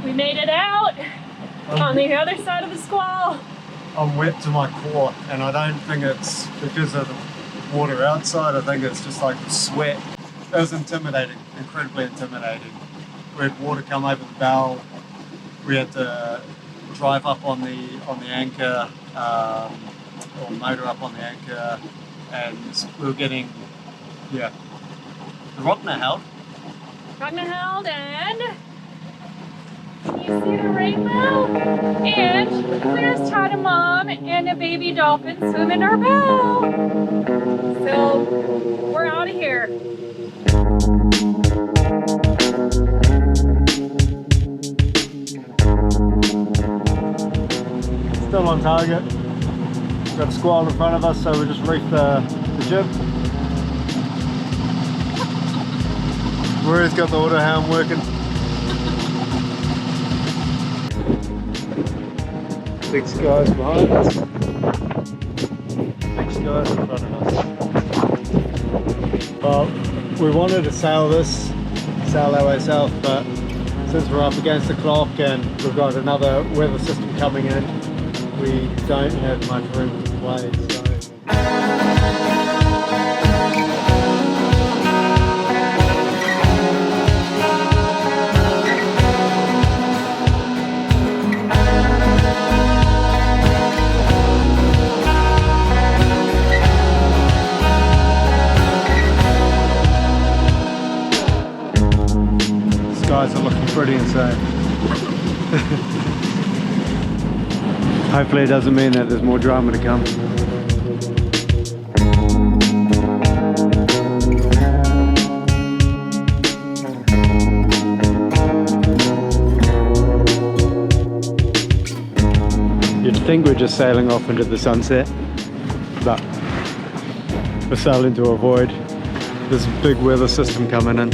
We made it out on the other side of the squall. I'm wet to my core, and I don't think it's because of the water outside. I think it's just like the sweat. It was intimidating, incredibly intimidating. We had water come over the bow. We had to drive up on the anchor, or motor up on the anchor, and we were getting, the Rottner held. Rottner held, and can you see the rainbow? And there's Tata Mom and a baby dolphin swimming our bow. So we're out of here. Still on target. We've got a squall in front of us, so we just reefed the jib. Maria's got the auto helm working. Big skies behind us. Big skies in front of us. Well, we wanted to sail our way south, but since we're up against the clock and we've got another weather system coming in, we don't have much room to play. Skies are looking pretty insane. Hopefully it doesn't mean that there's more drama to come. You'd think we're just sailing off into the sunset, but we're sailing to avoid this big weather system coming in.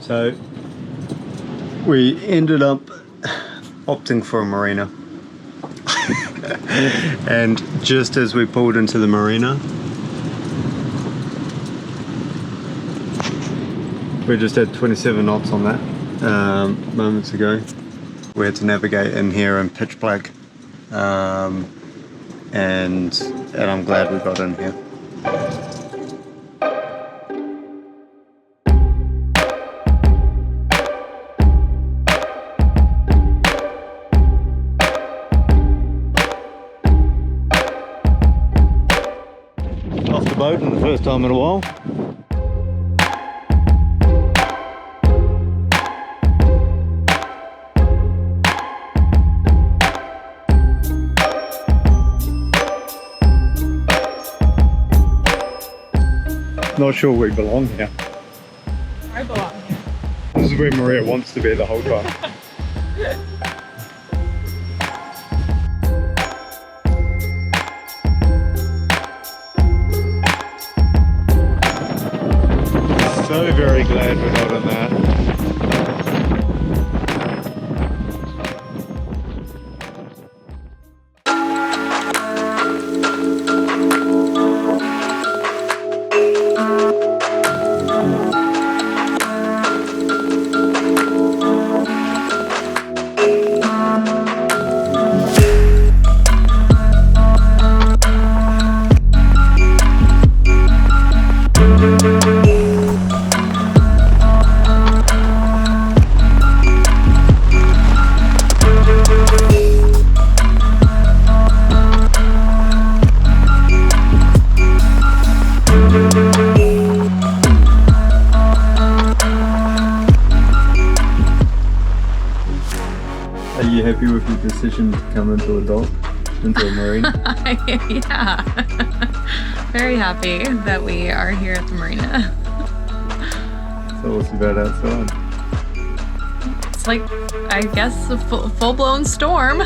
So we ended up opting for a marina. And just as we pulled into the marina, we just had 27 knots on that moments ago. We had to navigate in here in pitch black, and I'm glad we got in here. Off the boat for the first time in a while. Not sure we belong here. I belong here. This is where Maria wants to be the whole time. So very glad we're not in that. Are you happy with your decision to come into a dock? into a marina. Yeah. Very happy that we are here at the marina. Tell us about outside. It's like, I guess, a full-blown storm.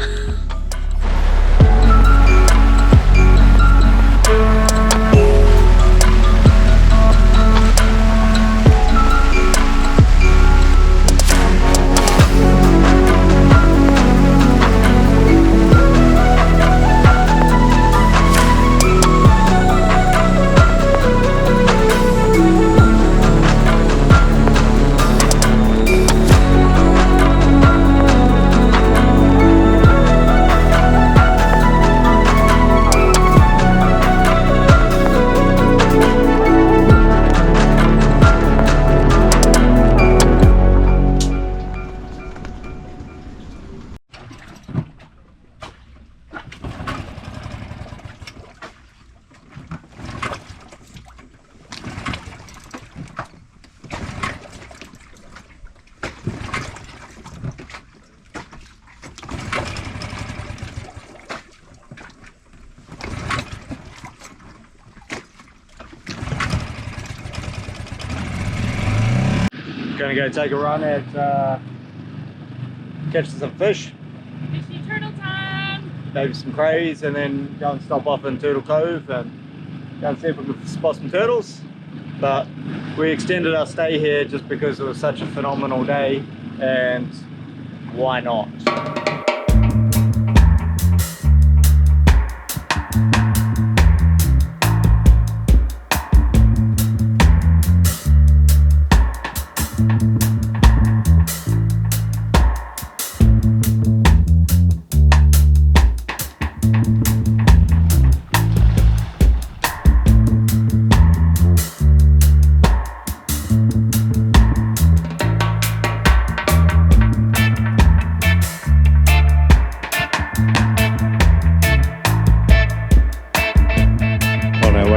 Gonna go take a run at catching some fish, Fishy turtle time! maybe some crays, and then go and stop off in Turtle Cove and go and see if we can spot some turtles. But we extended our stay here just because it was such a phenomenal day, and why not?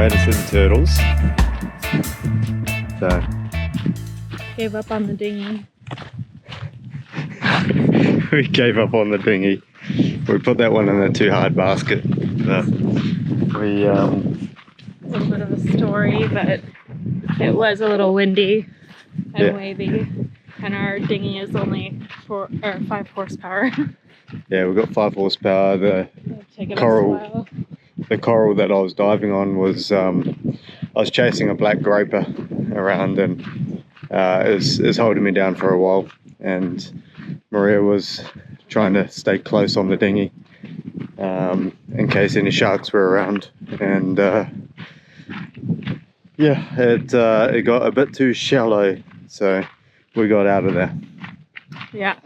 To see the turtles. So Gave up on the dinghy. we gave up on the dinghy. We put that one in a too hard basket. But we A little bit of a story, but it was a little windy and wavy, and our dinghy is only 5 horsepower. yeah, we got 5 horsepower. The Taking coral. us a while. The coral that I was diving on was I was chasing a black groper around, and it was holding me down for a while, and Maria was trying to stay close on the dinghy in case any sharks were around, and yeah, it got a bit too shallow, so we got out of there. Yeah.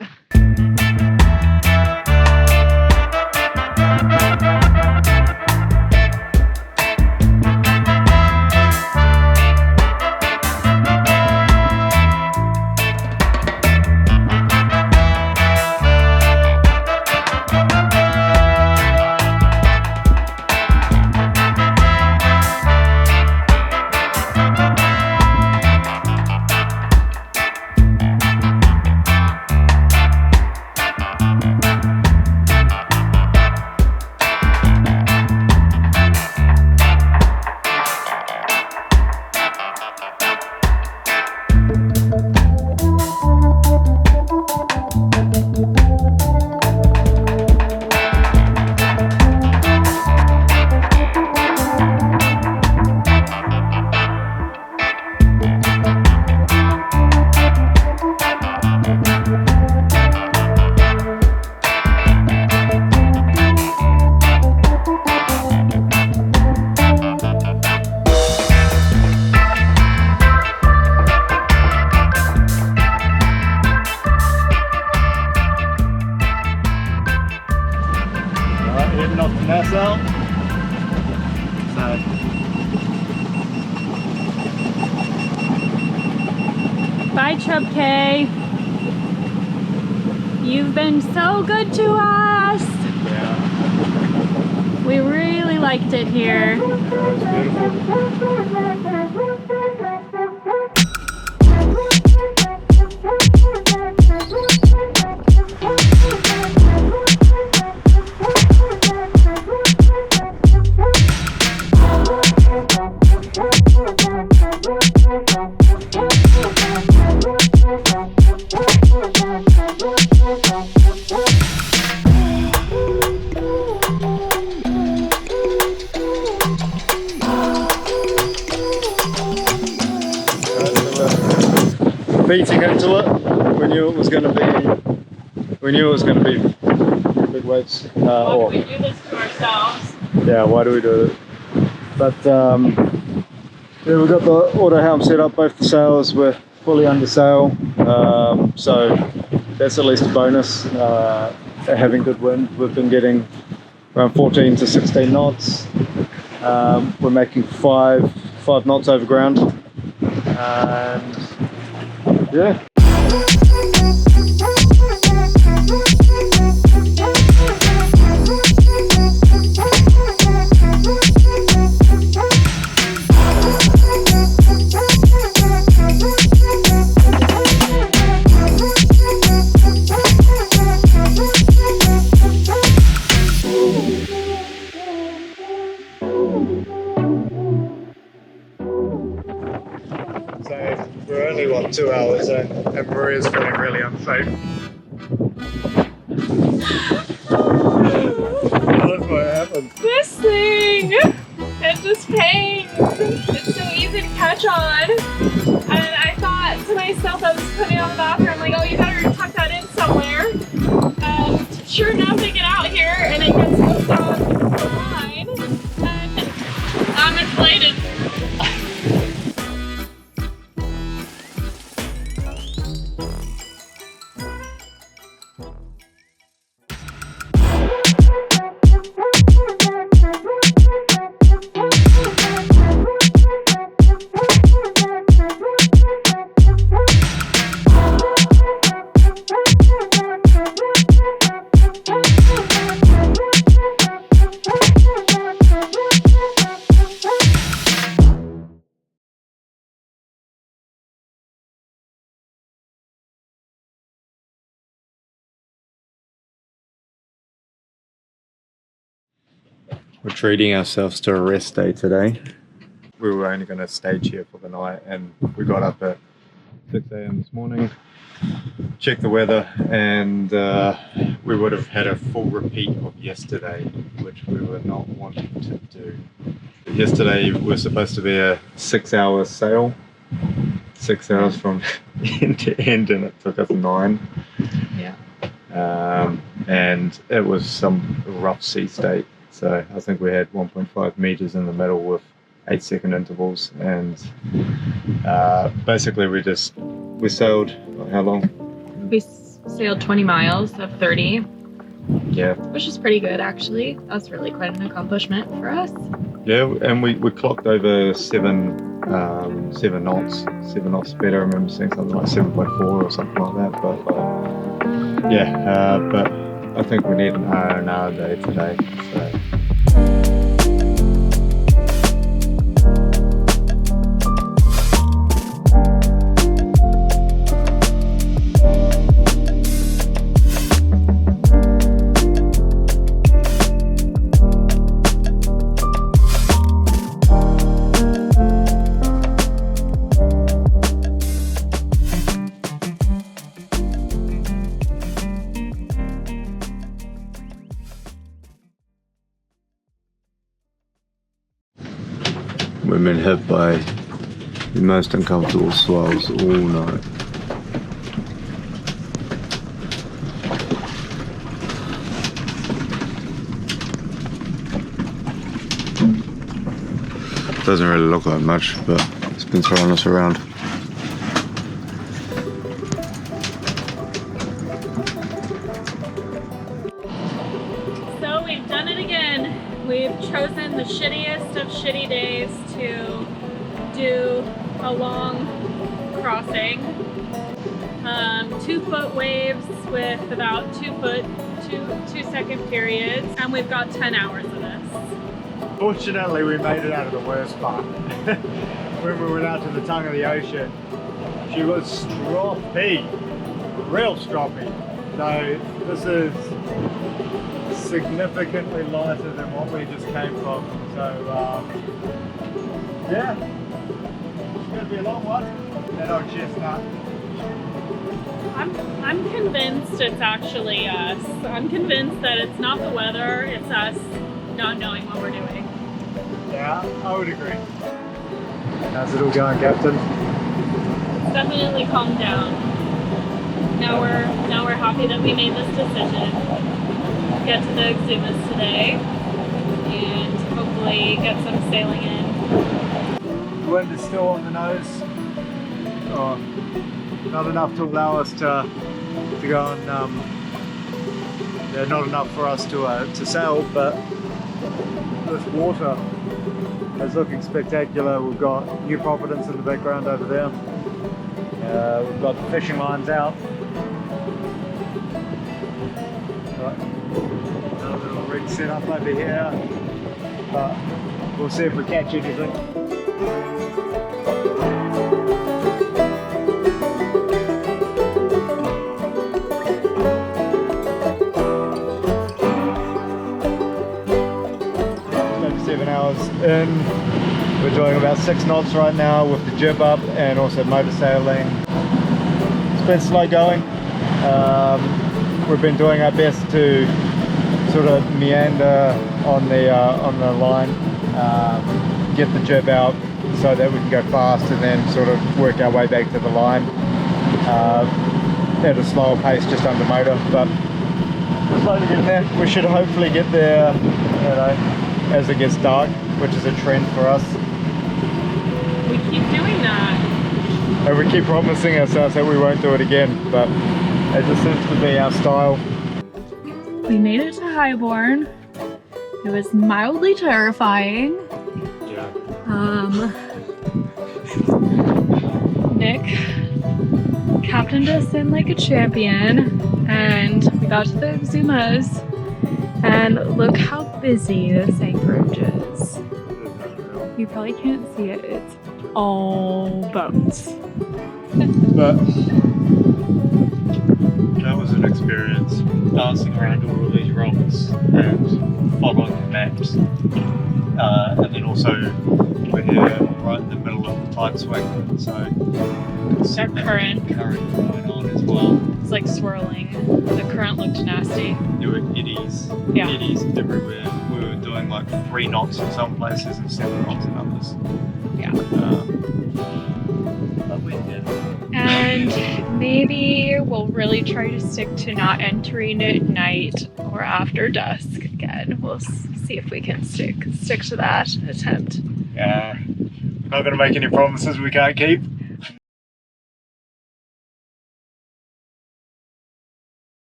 Nassau. So Bye, Chub Cay. You've been so good to us. yeah, We really liked it here. it was beautiful. beating into it. We knew it was going to be. We knew it was going to be big waves. Why do we do this to ourselves? Yeah, why do we do it? But yeah, we've got the auto helm set up. Both the sails were fully under sail, so that's at least a bonus. Having good wind, we've been getting around 14 to 16 knots. We're making five knots over ground, and yeah. So we're only 2 hours in, and Maria's feeling really unsafe. Look what happened. This thing! It just hangs. It's so easy to catch on. And I thought to myself, I was putting it on the bathroom, like, oh, you better tuck that in somewhere. Sure enough, they get out here and it gets hooked on the line. And I'm inflated. We're treating ourselves to a rest day today. We were only going to stage here for the night, and we got up at 6 a.m. this morning, checked the weather, and we would have had a full repeat of yesterday, which we were not wanting to do. Yesterday was supposed to be a 6-hour sail, 6 hours from end to end, and it took us 9. Yeah. And it was some rough sea state. So I think we had 1.5 meters in the middle with 8-second intervals, and basically we sailed, how long? We sailed 20 miles of 30. Yeah. Which is pretty good, actually. That's really quite an accomplishment for us. Yeah, and we clocked over 7 knots. 7 knots better. I remember seeing something like 7.4 or something like that. But but I think we need an hour a day today. So. We've been hit by the most uncomfortable swells all night. Doesn't really look like much, but it's been throwing us around. So we've done it again. We've chosen the shittiest of shitty days to do a long crossing. 2-foot waves with about 2-second periods, and we've got 10 hours of this. Fortunately, we made it out of the worst part. When we went out to the tongue of the ocean, she was stroppy, real stroppy. So this is significantly lighter than what we just came from. So yeah, it's going to be a long one. That old chestnut. I'm convinced it's actually us. I'm convinced that it's not the weather, it's us not knowing what we're doing. Yeah, I would agree. How's it all going, Captain? definitely calmed down. Now we're happy that we made this decision. Get to the Exumas today and hopefully get some sailing in. The wind is still on the nose. Oh, not enough to allow us to go and yeah, not enough for us to sail, but this water is looking spectacular. We've got New Providence in the background over there. We've got the fishing lines out. Got a little rig set up over here, but we'll see if we catch anything. In. We're doing about 6 knots right now with the jib up and also motor sailing. It's been slow going. We've been doing our best to sort of meander on the line, get the jib out so that we can go fast and then sort of work our way back to the line at a slower pace just under motor. But we're slowly getting there. We should hopefully get there, you know, as it gets dark, which is a trend for us. We keep doing that. And we keep promising ourselves that we won't do it again, but it just seems to be our style. We made it to Highborn. It was mildly terrifying. Yeah. Nick captained us in like a champion, and we got to the Exumas. And look how busy this anchorage is. You probably can't see it, it's all boats. But that was an experience, dancing around all of these rocks and following the maps. And then also we're here right in the middle of the tide swing, so There's a current going on as well. It's like swirling. The current looked nasty. There were eddies, Yeah. eddies everywhere. We were doing like 3 knots in some places and 7 knots in others. Yeah. But we did. And maybe we'll really try to stick to not entering at night or after dusk again. We'll see if we can stick to that attempt. Yeah. Not going to make any promises we can't keep.